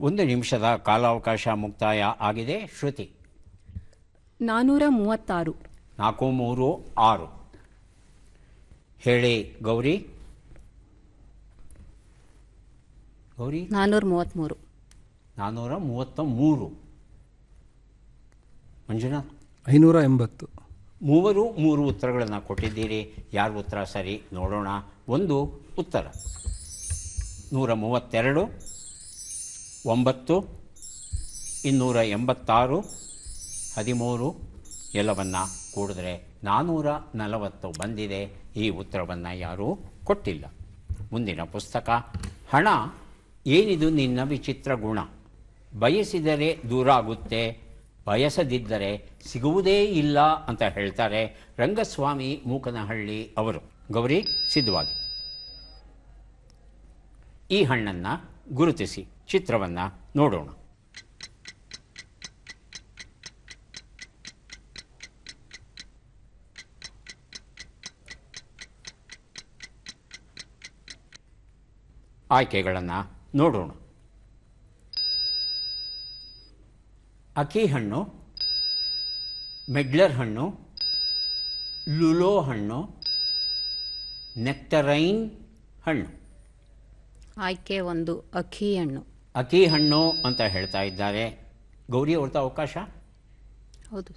ಒಂದು ನಿಮಿಷದ ಕಾಲಾವಕಾಶ ಮುಕ್ತಾಯ ಆಗಿದೆ. ಶ್ರುತಿ 436. 4, 3, 6. ಹೇಳಿ ಗೌರಿ. ಗೌರಿ 433. 433. ಮಂಜುನಾಥ್ 580. ಮೂವರು 3 ಉತ್ತರಗಳನ್ನು ಕೊಟ್ಟಿದ್ದೀರಿ. ಯಾರು ಉತ್ತರ ಸರಿ ನೋಡೋಣ. ಒಂದು ಉತ್ತರ 132, 9, 286, 13 ಎಲ್ಲವನ್ನು ಕೂಡಿದ್ರೆ 440 ಬಂದಿದೆ. ಈ ಉತ್ತರವನ್ನು ಯಾರೂ ಕೊಟ್ಟಿಲ್ಲ. ಮುಂದಿನ ಪುಸ್ತಕ ಹಣ ಏನಿದು ನಿನ್ನ ವಿಚಿತ್ರ ಗುಣ, ಬಯಸಿದರೆ ದೂರ ಆಗುತ್ತೆ, ಬಯಸದಿದ್ದರೆ ಸಿಗುವುದೇ ಇಲ್ಲ ಅಂತ ಹೇಳ್ತಾರೆ ರಂಗಸ್ವಾಮಿ ಮೂಕನಹಳ್ಳಿ ಅವರು. ಗೌರಿ ಸಿದ್ಧವಾಗಿ. ಈ ಹಣ್ಣನ್ನು ಗುರುತಿಸಿ ಚಿತ್ರವನ್ನು ನೋಡೋಣ. ಆಯ್ಕೆಗಳನ್ನು ನೋಡೋಣ. ಅಕ್ಕಿ ಹಣ್ಣು, ಮೆಡ್ಲರ್ ಹಣ್ಣು, ಲುಲೋ ಹಣ್ಣು, ನೆಕ್ಟರೈನ್ ಹಣ್ಣು. ಆಯ್ಕೆ 1 ಅಕ್ಕಿ ಹಣ್ಣು. ಅಕ್ಕಿ ಹಣ್ಣು ಅಂತ ಹೇಳ್ತಾ ಇದ್ದಾರೆ. ಗೌರಿ ಅವ್ರದ್ದು ಅವಕಾಶ. ಹೌದು.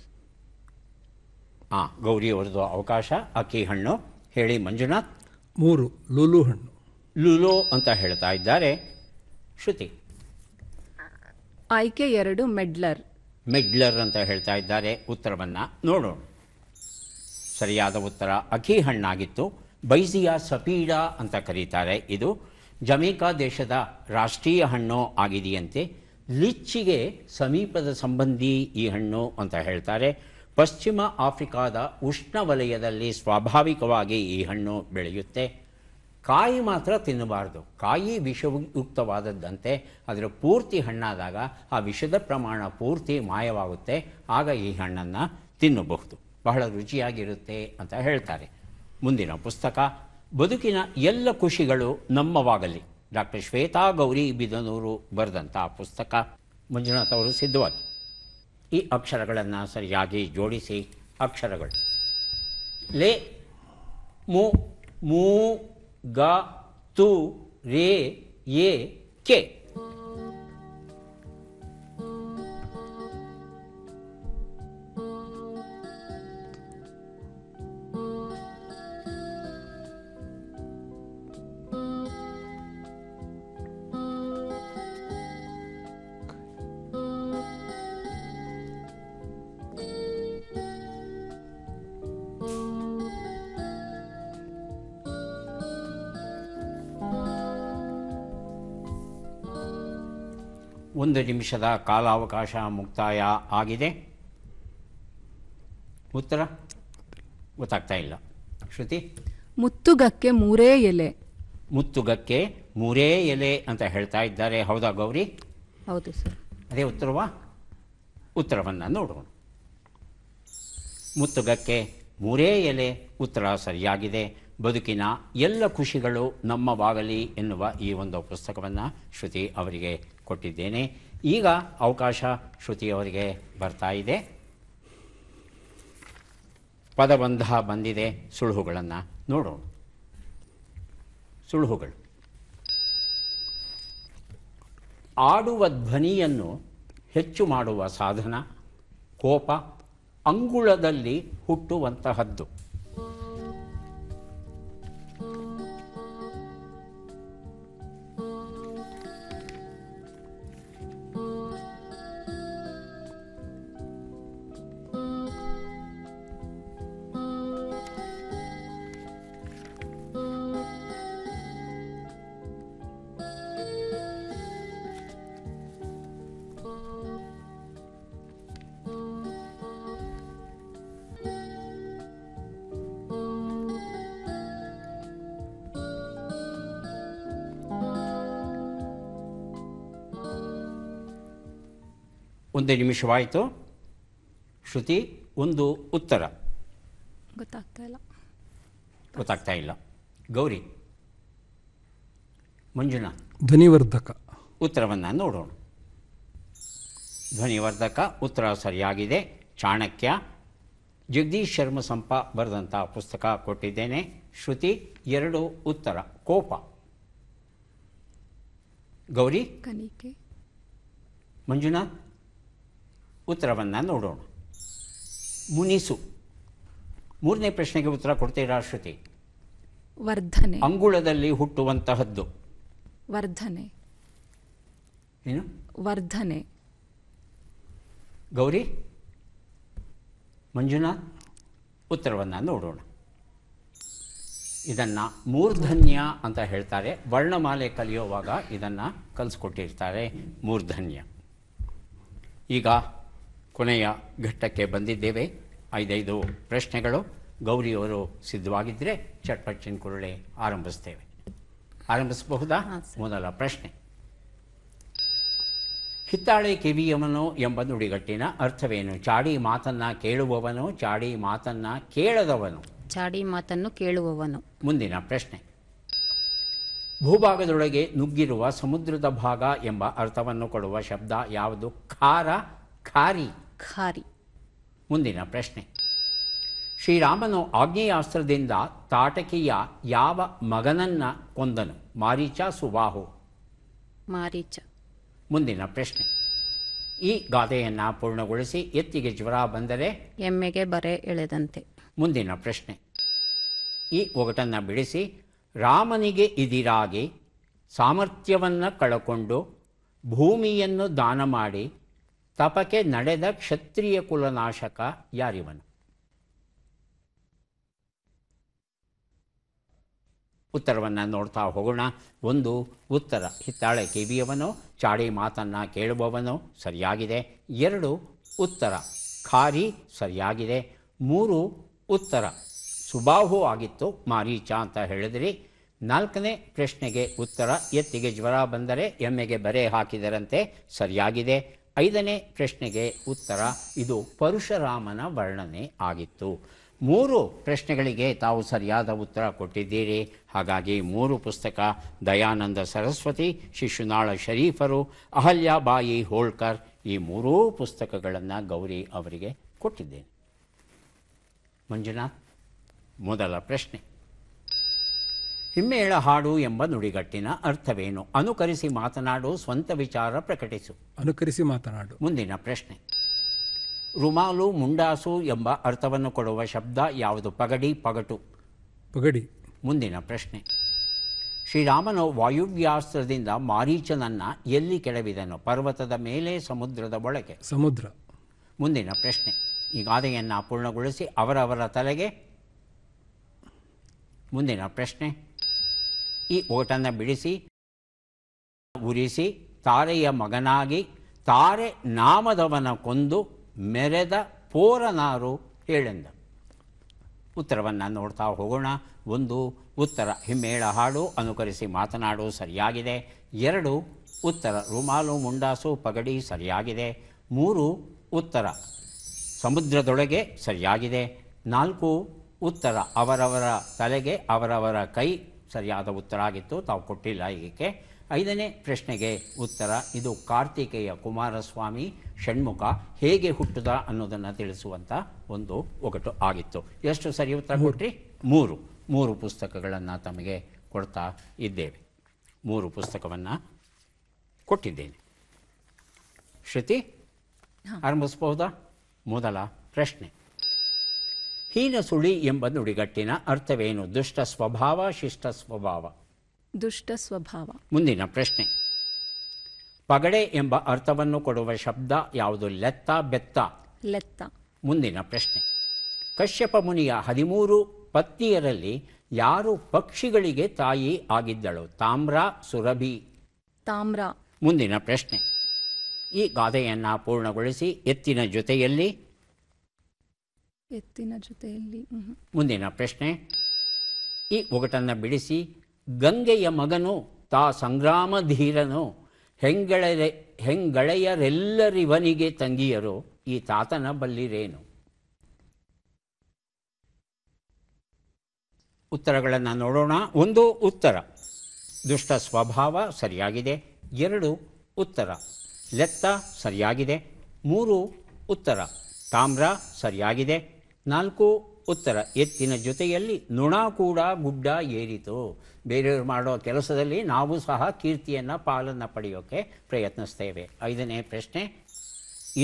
ಗೌರಿ ಅವ್ರದ್ದು ಅವಕಾಶ. ಅಕ್ಕಿ ಹಣ್ಣು ಹೇಳಿ ಮಂಜುನಾಥ್. 3 ಲೂಲು ಹಣ್ಣು. ಲುಲೋ ಅಂತ ಹೇಳ್ತಾ ಇದ್ದಾರೆ. ಶ್ರುತಿ ಆಯ್ಕೆ 2 ಮೆಡ್ಲರ್. ಮೆಡ್ಲರ್ ಅಂತ ಹೇಳ್ತಾ ಇದ್ದಾರೆ. ಉತ್ತರವನ್ನು ನೋಡೋಣ. ಸರಿಯಾದ ಉತ್ತರ ಅಕ್ಕಿ ಹಣ್ಣಾಗಿತ್ತು. ಬೈಸಿಯಾ ಸಪೀಡಾ ಅಂತ ಕರೀತಾರೆ. ಇದು ಜಮೈಕಾ ದೇಶದ ರಾಷ್ಟ್ರೀಯ ಹಣ್ಣು ಆಗಿದೆಯಂತೆ. ಲಿಚ್ಚಿಗೆ ಸಮೀಪದ ಸಂಬಂಧಿ ಈ ಹಣ್ಣು ಅಂತ ಹೇಳ್ತಾರೆ. ಪಶ್ಚಿಮ ಆಫ್ರಿಕಾದ ಉಷ್ಣವಲಯದಲ್ಲಿ ಸ್ವಾಭಾವಿಕವಾಗಿ ಈ ಹಣ್ಣು ಬೆಳೆಯುತ್ತೆ. ಕಾಯಿ ಮಾತ್ರ ತಿನ್ನಬಾರ್ದು. ಕಾಯಿ ವಿಷಯುಕ್ತವಾದದ್ದಂತೆ. ಅದರ ಪೂರ್ತಿ ಹಣ್ಣಾದಾಗ ಆ ವಿಷದ ಪ್ರಮಾಣ ಪೂರ್ತಿ ಮಾಯವಾಗುತ್ತೆ. ಆಗ ಈ ಹಣ್ಣನ್ನು ತಿನ್ನಬಹುದು. ಬಹಳ ರುಚಿಯಾಗಿರುತ್ತೆ ಅಂತ ಹೇಳ್ತಾರೆ. ಮುಂದಿನ ಪುಸ್ತಕ ಬದುಕಿನ ಎಲ್ಲ ಖುಷಿಗಳು ನಮ್ಮವಾಗಲಿ, ಡಾಕ್ಟರ್ ಶ್ವೇತಾ ಗೌರಿ ಬಿದನೂರು ಬರೆದಂಥ ಪುಸ್ತಕ. ಮಂಜುನಾಥ್ ಅವರು ಸಿದ್ಧವಾಗಿ. ಈ ಅಕ್ಷರಗಳನ್ನು ಸರಿಯಾಗಿ ಜೋಡಿಸಿ. ಅಕ್ಷರಗಳು ಲೇ, ಮು, ಮೂ, ಗ, ತು, ರೇ, ಎ, ಕೆ. 1 ನಿಮಿಷದ ಕಾಲಾವಕಾಶ ಮುಕ್ತಾಯ ಆಗಿದೆ. ಉತ್ತರ ಗೊತ್ತಾಗ್ತಾ ಇಲ್ಲ. ಶ್ರುತಿ? ಮುತ್ತುಗಕ್ಕೆ 3 ಎಲೆ. ಮುತ್ತುಗಕ್ಕೆ 3 ಎಲೆ ಅಂತ ಹೇಳ್ತಾ ಇದ್ದಾರೆ. ಹೌದಾ ಗೌರಿ? ಹೌದು ಸರ್. ಅದೇ ಉತ್ತರವಾ? ಉತ್ತರವನ್ನು ನೋಡೋಣ. ಮುತ್ತುಗಕ್ಕೆ 3 ಎಲೆ ಉತ್ತರ ಸರಿಯಾಗಿದೆ. ಬದುಕಿನ ಎಲ್ಲ ಖುಷಿಗಳು ನಮ್ಮವಾಗಲಿ ಎನ್ನುವ ಈ ಒಂದು ಪುಸ್ತಕವನ್ನು ಶ್ರುತಿ ಅವರಿಗೆ ಕೊಟ್ಟಿದ್ದೇನೆ. ಈಗ ಅವಕಾಶ ಶ್ರುತಿ ಅವರಿಗೆ ಬರ್ತಾ ಇದೆ. ಪದಬಂಧ ಬಂದಿದೆ. ಸುಳುಹುಗಳನ್ನು ನೋಡೋಣ. ಸುಳುಹುಗಳು: ಆಡುವ ಧ್ವನಿಯನ್ನು ಹೆಚ್ಚು ಮಾಡುವ ಸಾಧನ, ಕೋಪ, ಅಂಗುಳದಲ್ಲಿ ಹುಟ್ಟುವಂತಹದ್ದು. ಒಂದು ನಿಮಿಷವಾಯಿತು. ಶ್ರುತಿ, ಒಂದು ಉತ್ತರ ಗೊತ್ತಾಗ್ತಾ ಇಲ್ಲ. ಗೌರಿ? ಮಂಜುನಾಥ್? ಧ್ವನಿವರ್ಧಕ. ಉತ್ತರವನ್ನು ನೋಡೋಣ. ಧ್ವನಿವರ್ಧಕ ಉತ್ತರ ಸರಿಯಾಗಿದೆ. ಚಾಣಕ್ಯ, ಜಗದೀಶ್ ಶರ್ಮ ಸಂಪ ಬರೆದಂಥ ಪುಸ್ತಕ ಕೊಟ್ಟಿದ್ದೇನೆ. ಶ್ರುತಿ 2 ಉತ್ತರ. ಕೋಪ. ಗೌರಿ? ಕಣಿಕೆ. ಮಂಜುನಾಥ್? ಉತ್ತರವನ್ನು ನೋಡೋಣ. ಮುನಿಸು. 3ನೇ ಪ್ರಶ್ನೆಗೆ ಉತ್ತರ ಕೊಡ್ತೀರಾ ಶ್ರುತಿ? ವರ್ಧನೆ. ಅಂಗುಳದಲ್ಲಿ ಹುಟ್ಟುವಂತಹದ್ದು. ವರ್ಧನೆ. ಏನು? ವರ್ಧನೆ. ಗೌರಿ? ಮಂಜುನಾಥ್? ಉತ್ತರವನ್ನು ನೋಡೋಣ. ಇದನ್ನು ಮೂರ್ಧನ್ಯ ಅಂತ ಹೇಳ್ತಾರೆ. ವರ್ಣಮಾಲೆ ಕಲಿಯುವಾಗ ಇದನ್ನು ಕಲಿಸ್ಕೊಟ್ಟಿರ್ತಾರೆ, ಮೂರ್ಧನ್ಯ. ಈಗ ಕೊನೆಯ ಘಟ್ಟಕ್ಕೆ ಬಂದಿದ್ದೇವೆ. 5 ಪ್ರಶ್ನೆಗಳು. ಗೌರಿಯವರು ಸಿದ್ಧವಾಗಿದ್ದರೆ ಚಟ್ಪಟ್ಟಿನ ಕುರುಳೆ ಆರಂಭಿಸ್ತೇವೆ. ಆರಂಭಿಸಬಹುದಾ? ಮೊದಲ ಪ್ರಶ್ನೆ: ಹಿತ್ತಾಳೆ ಕಿವಿಯವನು ಎಂಬ ನುಡಿಗಟ್ಟಿನ ಅರ್ಥವೇನು? ಚಾಡಿ ಮಾತನ್ನು ಕೇಳುವವನು, ಚಾಡಿ ಮಾತನ್ನು ಕೇಳದವನು. ಚಾಡಿ ಮಾತನ್ನು ಕೇಳುವವನು. ಮುಂದಿನ ಪ್ರಶ್ನೆ: ಭೂಭಾಗದೊಳಗೆ ನುಗ್ಗಿರುವ ಸಮುದ್ರದ ಭಾಗ ಎಂಬ ಅರ್ಥವನ್ನು ಕೊಡುವ ಶಬ್ದ ಯಾವುದು? ಖಾರ, ಖಾರಿ. ಖಾರಿ. ಮುಂದಿನ ಪ್ರಶ್ನೆ: ಶ್ರೀರಾಮನು ಆಗ್ನೇಯಾಸ್ತ್ರದಿಂದ ತಾಟಕಿಯ ಯಾವ ಮಗನನ್ನ ಕೊಂದನು? ಮಾರೀಚ, ಸುಬಾಹು. ಮಾರೀಚ. ಮುಂದಿನ ಪ್ರಶ್ನೆ: ಈ ಗಾದೆಯನ್ನು ಪೂರ್ಣಗೊಳಿಸಿ. ಎತ್ತಿಗೆ ಜ್ವರ ಬಂದರೆ ಎಮ್ಮೆಗೆ ಬರೆ ಎಳೆದಂತೆ. ಮುಂದಿನ ಪ್ರಶ್ನೆ: ಈ ಒಗಟನ್ನು ಬಿಡಿಸಿ. ರಾಮನಿಗೆ ಇದಿರಾಗಿ ಸಾಮರ್ಥ್ಯವನ್ನು ಕಳಕೊಂಡು ಭೂಮಿಯನ್ನು ದಾನ ಮಾಡಿ ತಪಕ್ಕೆ ನಡೆದ ಕ್ಷತ್ರಿಯ ಕುಲನಾಶಕ ಯಾರಿವನು? ಉತ್ತರವನ್ನು ನೋಡ್ತಾ ಹೋಗೋಣ. 1 ಉತ್ತರ. ಹಿತ್ತಾಳೆ ಕಿವಿಯವನು, ಚಾಡಿ ಮಾತನ್ನು ಕೇಳುವವನು ಸರಿಯಾಗಿದೆ. 2 ಉತ್ತರ. ಖಾರಿ ಸರಿಯಾಗಿದೆ. 3 ಉತ್ತರ. ಸುಬಾಹು ಆಗಿತ್ತು, ಮಾರೀಚ ಅಂತ ಹೇಳಿದ್ರಿ. 4ನೇ ಪ್ರಶ್ನೆಗೆ ಉತ್ತರ. ಎತ್ತಿಗೆ ಜ್ವರ ಬಂದರೆ ಎಮ್ಮೆಗೆ ಬರೆ ಹಾಕಿದರಂತೆ ಸರಿಯಾಗಿದೆ. 5ನೇ ಪ್ರಶ್ನೆಗೆ ಉತ್ತರ. ಇದು ಪರಶುರಾಮನ ವರ್ಣನೆ ಆಗಿತ್ತು. 3 ಪ್ರಶ್ನೆಗಳಿಗೆ ತಾವು ಸರಿಯಾದ ಉತ್ತರ ಕೊಟ್ಟಿದ್ದೀರಿ. ಹಾಗಾಗಿ 3 ಪುಸ್ತಕ ದಯಾನಂದ ಸರಸ್ವತಿ, ಶಿಶುನಾಳ ಶರೀಫರು, ಅಹಲ್ಯಾಬಾಯಿ ಹೋಳ್ಕರ್, ಈ 3 ಪುಸ್ತಕಗಳನ್ನು ಗೌರಿ ಅವರಿಗೆ ಕೊಟ್ಟಿದ್ದೇನೆ. ಮಂಜುನಾಥ್, ಮೊದಲ ಪ್ರಶ್ನೆ: ಹಿಮ್ಮೇಳ ಹಾಡು ಎಂಬ ನುಡಿಗಟ್ಟಿನ ಅರ್ಥವೇನು? ಅನುಕರಿಸಿ ಮಾತನಾಡು, ಸ್ವಂತ ವಿಚಾರ ಪ್ರಕಟಿಸು. ಅನುಕರಿಸಿ ಮಾತನಾಡು. ಮುಂದಿನ ಪ್ರಶ್ನೆ: ರುಮಾಲು, ಮುಂಡಾಸು ಎಂಬ ಅರ್ಥವನ್ನು ಕೊಡುವ ಶಬ್ದ ಯಾವುದು? ಪಗಡಿ, ಪಗಟು. ಪಗಡಿ. ಮುಂದಿನ ಪ್ರಶ್ನೆ: ಶ್ರೀರಾಮನು ವಾಯುವ್ಯಾಸ್ತ್ರದಿಂದ ಮಾರೀಚನನ್ನು ಎಲ್ಲಿ ಕೆಡವಿದನು? ಪರ್ವತದ ಮೇಲೆ, ಸಮುದ್ರದ ಒಳಗೆ. ಸಮುದ್ರ. ಮುಂದಿನ ಪ್ರಶ್ನೆ: ಈ ಗಾದೆಯನ್ನು ಪೂರ್ಣಗೊಳಿಸಿ. ಅವರವರ ತಲೆಗೆ. ಮುಂದಿನ ಪ್ರಶ್ನೆ: ಈ ಓಟನ್ನು ಬಿಡಿಸಿ, ಉರಿಸಿ ತಾರೆಯ ಮಗನಾಗಿ ತಾರೆ ನಾಮದವನ ಕೊಂದು ಮೆರೆದ ಪೋರನಾರು ಹೇಳೆಂದ. ಉತ್ತರವನ್ನು ನೋಡ್ತಾ ಹೋಗೋಣ. 1 ಉತ್ತರ ಹಿಮ್ಮೇಳ ಹಾಡು ಅನುಕರಿಸಿ ಮಾತನಾಡು ಸರಿಯಾಗಿದೆ. 2 ಉತ್ತರ ರುಮಾಲು ಮುಂಡಾಸು ಪಗಡಿ ಸರಿಯಾಗಿದೆ. 3 ಉತ್ತರ ಸಮುದ್ರದೊಳಗೆ ಸರಿಯಾಗಿದೆ. 4 ಉತ್ತರ ಅವರವರ ತಲೆಗೆ ಅವರವರ ಕೈ ಸರಿಯಾದ ಉತ್ತರ ಆಗಿತ್ತು, ತಾವು ಕೊಟ್ಟಿಲ್ಲ ಈಗಕ್ಕೆ. 5ನೇ ಪ್ರಶ್ನೆಗೆ ಉತ್ತರ ಇದು ಕಾರ್ತಿಕೇಯ ಕುಮಾರಸ್ವಾಮಿ ಷಣ್ಮುಖ ಹೇಗೆ ಹುಟ್ಟಿದ ಅನ್ನೋದನ್ನು ತಿಳಿಸುವಂಥ ಒಂದು ಒಗಟು ಆಗಿತ್ತು. ಎಷ್ಟು ಸರಿ ಉತ್ತರ ಕೊಟ್ರಿ? 3 ಪುಸ್ತಕಗಳನ್ನು ತಮಗೆ ಕೊಡ್ತಾ ಇದ್ದೇವೆ. 3 ಪುಸ್ತಕವನ್ನು ಕೊಟ್ಟಿದ್ದೇನೆ. ಶ್ರುತಿ ಆರಂಭಿಸಬಹುದಾ? ಮೊದಲ ಪ್ರಶ್ನೆ, ಹೀನ ಸುಳಿ ಎಂಬ ನುಡಿಗಟ್ಟಿನ ಅರ್ಥವೇನು? ದುಷ್ಟ ಸ್ವಭಾವ, ಶಿಷ್ಟ ಸ್ವಭಾವ? ದುಷ್ಟ ಸ್ವಭಾವ. ಮುಂದಿನ ಪ್ರಶ್ನೆ, ಪಗಡೆ ಎಂಬ ಅರ್ಥವನ್ನು ಕೊಡುವ ಶಬ್ದ ಯಾವುದು? ಲೆತ್ತ, ಬೆತ್ತ? ಲೆತ್ತ. ಮುಂದಿನ ಪ್ರಶ್ನೆ, ಕಶ್ಯಪ ಮುನಿಯ 13 ಪತ್ನಿಯರಲ್ಲಿ ಯಾರು ಪಕ್ಷಿಗಳಿಗೆ ತಾಯಿ ಆಗಿದ್ದಳು? ತಾಮ್ರ, ಸುರಭಿ? ತಾಮ್ರ. ಮುಂದಿನ ಪ್ರಶ್ನೆ, ಈ ಗಾದೆಯನ್ನು ಪೂರ್ಣಗೊಳಿಸಿ. ಎತ್ತಿನ ಜೊತೆಯಲ್ಲಿ? ಎತ್ತಿನ ಜೊತೆಯಲ್ಲಿ. ಮುಂದಿನ ಪ್ರಶ್ನೆ, ಈ ಒಗಟನ್ನು ಬಿಡಿಸಿ. ಗಂಗೆಯ ಮಗನು ತಾ ಸಂಗ್ರಾಮ ಧೀರನು ಹೆಂಗಳೆಯರೆಲ್ಲರಿವನಿಗೆ ತಂಗಿಯರು ಈ ತಾತನ ಬಲ್ಲಿರೇನು? ಉತ್ತರಗಳನ್ನು ನೋಡೋಣ. 1 ಉತ್ತರ ದುಷ್ಟ ಸ್ವಭಾವ ಸರಿಯಾಗಿದೆ. 2 ಉತ್ತರ ಲೆತ್ತ ಸರಿಯಾಗಿದೆ. 3 ಉತ್ತರ ತಾಮ್ರ ಸರಿಯಾಗಿದೆ. 4 ಉತ್ತರ ಎತ್ತಿನ ಜೊತೆಯಲ್ಲಿ ನುಣ ಕೂಡ ಗುಡ್ಡ ಏರಿತು. ಬೇರೆಯವರು ಮಾಡೋ ಕೆಲಸದಲ್ಲಿ ನಾವು ಸಹ ಕೀರ್ತಿಯನ್ನು ಪಾಲನ್ನು ಪಡೆಯೋಕ್ಕೆ ಪ್ರಯತ್ನಿಸ್ತೇವೆ. 5ನೇ ಪ್ರಶ್ನೆ,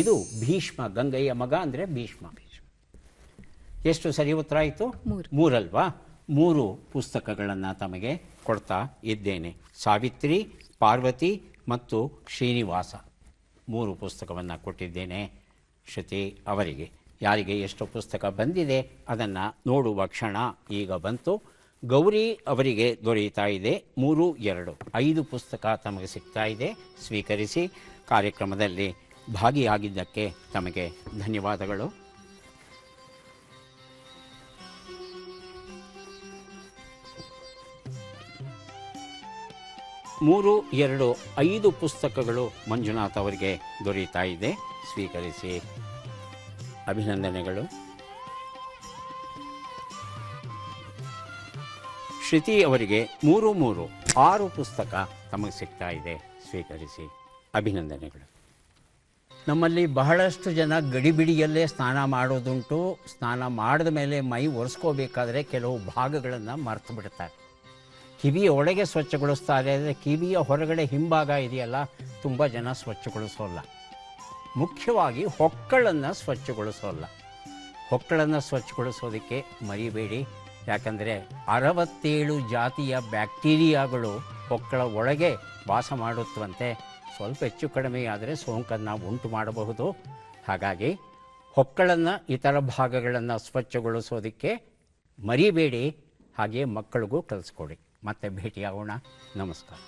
ಇದು ಭೀಷ್ಮ, ಗಂಗೆಯ ಮಗ ಅಂದರೆ ಭೀಷ್ಮ. ಎಷ್ಟು ಸರಿ ಉತ್ತರ ಆಯಿತು? 3 ಅಲ್ವಾ? 3 ಪುಸ್ತಕಗಳನ್ನು ತಮಗೆ ಕೊಡ್ತಾ ಇದ್ದೇನೆ. ಸಾವಿತ್ರಿ, ಪಾರ್ವತಿ ಮತ್ತು ಶ್ರೀನಿವಾಸ 3 ಪುಸ್ತಕವನ್ನು ಕೊಟ್ಟಿದ್ದೇನೆ ಶ್ರುತಿ ಅವರಿಗೆ. ಯಾರಿಗೆ ಎಷ್ಟು ಪುಸ್ತಕ ಬಂದಿದೆ ಅದನ್ನು ನೋಡುವ ಕ್ಷಣ ಈಗ ಬಂತು. ಗೌರಿ ಅವರಿಗೆ ದೊರೆಯುತ್ತಾ ಇದೆ 3, 2, 5 ಪುಸ್ತಕ ತಮಗೆ ಸಿಗ್ತಾ ಇದೆ. ಸ್ವೀಕರಿಸಿ. ಕಾರ್ಯಕ್ರಮದಲ್ಲಿ ಭಾಗಿಯಾಗಿದ್ದಕ್ಕೆ ತಮಗೆ ಧನ್ಯವಾದಗಳು. ಮೂರು 2, 5 ಪುಸ್ತಕಗಳು ಮಂಜುನಾಥ್ ಅವರಿಗೆ ದೊರೆಯುತ್ತಾ ಇದೆ. ಸ್ವೀಕರಿಸಿ. ಅಭಿನಂದನೆಗಳು. ಶ್ರುತಿ ಅವರಿಗೆ 3, 6 ಪುಸ್ತಕ ತಮಗೆ ಸಿಗ್ತಾ ಇದೆ. ಸ್ವೀಕರಿಸಿ. ಅಭಿನಂದನೆಗಳು. ನಮ್ಮಲ್ಲಿ ಬಹಳಷ್ಟು ಜನ ಗಡಿಬಿಡಿಯಲ್ಲೇ ಸ್ನಾನ ಮಾಡೋದುಂಟು. ಸ್ನಾನ ಮಾಡಿದ ಮೇಲೆ ಮೈ ಒರೆಸ್ಕೋಬೇಕಾದ್ರೆ ಕೆಲವು ಭಾಗಗಳನ್ನು ಮರೆತು ಬಿಡ್ತಾರೆ. ಕಿವಿಯ ಒಳಗೆ ಸ್ವಚ್ಛಗೊಳಿಸ್ತಾರೆ, ಆದರೆ ಕಿವಿಯ ಹೊರಗಡೆ ಹಿಂಭಾಗ ಇದೆಯಲ್ಲ ತುಂಬ ಜನ ಸ್ವಚ್ಛಗೊಳಿಸೋಲ್ಲ. ಮುಖ್ಯವಾಗಿ ಹೊಕ್ಕಳನ್ನು ಸ್ವಚ್ಛಗೊಳಿಸೋಲ್ಲ. ಹೊಕ್ಕಳನ್ನು ಸ್ವಚ್ಛಗೊಳಿಸೋದಕ್ಕೆ ಮರಿಬೇಡಿ. ಯಾಕಂದರೆ 67 ಜಾತಿಯ ಬ್ಯಾಕ್ಟೀರಿಯಾಗಳು ಹೊಕ್ಕಳ ಒಳಗೆ ವಾಸ ಮಾಡುತ್ತವಂತೆ. ಸ್ವಲ್ಪ ಹೆಚ್ಚು ಕಡಿಮೆ ಆದರೆ ಸೋಂಕನ್ನು ಉಂಟು ಮಾಡಬಹುದು. ಹಾಗಾಗಿ ಹೊಕ್ಕಳನ್ನು, ಇತರ ಭಾಗಗಳನ್ನು ಸ್ವಚ್ಛಗೊಳಿಸೋದಕ್ಕೆ ಮರಿಬೇಡಿ. ಹಾಗೆಯೇ ಮಕ್ಕಳಿಗೂ ಕಲಿಸ್ಕೊಡಿ. ಮತ್ತೆ ಭೇಟಿಯಾಗೋಣ. ನಮಸ್ಕಾರ.